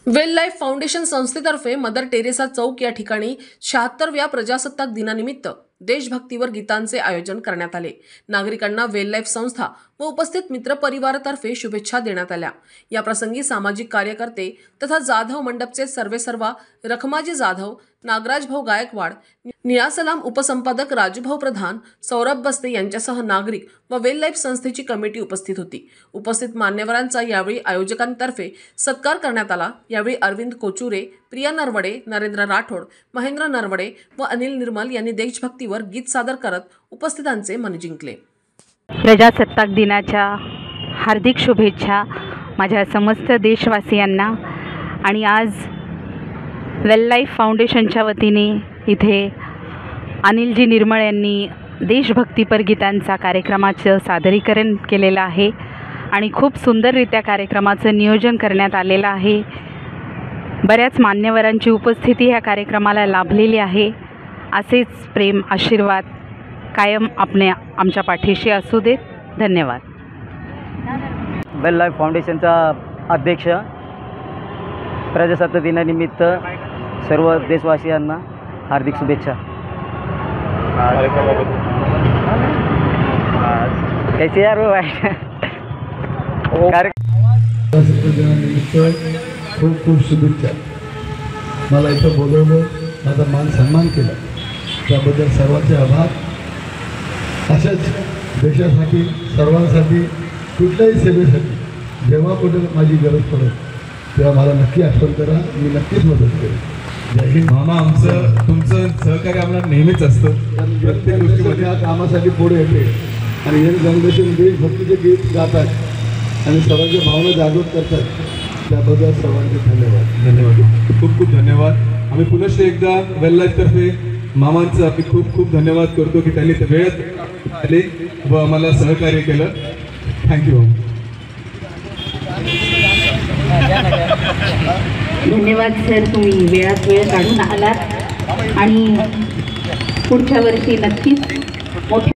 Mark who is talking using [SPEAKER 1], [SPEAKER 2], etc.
[SPEAKER 1] वेल life foundation संस्थेतर्फे mother Teresa चौक या ठिकाणी 76व्या प्रजासत्ताक दिनानिमित्त देशभक्तीवर गीतांचे आयोजन करण्यात आले। नागरिकांना वेल लाईफ संस्था व उपस्थित मित्रपरिवारातर्फे शुभेच्छा देण्यात आल्या। या प्रसंगी सामाजिक कार्यकर्ते तथा जाधव मंडपचे सर्वेसर्वा रखमाजी जाधव, नागराज भाऊ गायकवाड, निळासलाम उपसंपादक राजूभाऊ प्रधान, सौरभ बस्ते यांच्यासह नागरिक व वेल लाईफ संस्थेची कमिटी उपस्थित होती। उपस्थित मान्यवरांचा यावेळी आयोजकांतर्फे सत्कार करण्यात आला। यावेळी अरविंद कोचुरे, प्रिया नरवडे, नरेंद्र राठोड, महेंद्र नरवडे व अनिल निर्मल यांनी देशभक्तीवर गीत सादर करत उपस्थितांचे मन जिंकले।
[SPEAKER 2] प्रजासत्ताक दिनाच्या हार्दिक शुभेच्छा माझ्या समस्त देशवासियांना। आणि आज वेल लाईफ फाउंडेशनच्या वतीने इथे अनिलजी निर्मळ यांनी देशभक्तीपर गीतांचा कार्यक्रमाचं सादरीकरण केलेलं आहे आणि खूप सुंदररित्या कार्यक्रमाचं नियोजन करण्यात आलेलं आहे। बऱ्याच मान्यवरांची उपस्थिती ह्या कार्यक्रमाला लाभलेली आहे। असेच प्रेम आशीर्वाद कायम आमच्या पाठीशी असू देत। धन्यवाद।
[SPEAKER 3] वेल लाईफ फाउंडेशनचा अध्यक्ष, प्रजासत्ताक दिनानिमित्त सर्व देशवासियांना हार्दिक शुभेच्छा। कैसे यार हो
[SPEAKER 4] खूप खूप शुभेच्छा। मला इथं बोलवलं, माझा मान सन्मान केला, त्याबद्दल सर्वांचे आभार। अशाच देशासाठी, सर्वांसाठी, कुठल्याही सेवेसाठी जेव्हा कुठे माझी गरज पडेल तेव्हा मला नक्की आठवण करा, मी नक्कीच मदत करेन। जय हिंद।
[SPEAKER 5] मामा, तुमचं सहकार्य आम्हाला नेहमीच असतं। प्रत्येक गोष्टीमध्ये
[SPEAKER 4] या कामासाठी पुढे येते आणि यंग जनरेशन देशभक्तीचे गीत गातात आणि सर्वांच्या भावना जागृत करतात, त्याबद्दल सर्वांचे धन्यवाद।
[SPEAKER 5] धन्यवाद, खूप खूप धन्यवाद। आम्ही पुनश्च एकदा वेल लाईफतर्फे मामांचं आम्ही खूप खूप धन्यवाद करतो की त्यांनी वेळेत आले व आम्हाला सहकार्य केलं। थँक्यू।
[SPEAKER 6] धन्यवाद सर, तुम्ही वेळात वेळ काढून आलात आणि पुढच्या वर्षी नक्कीच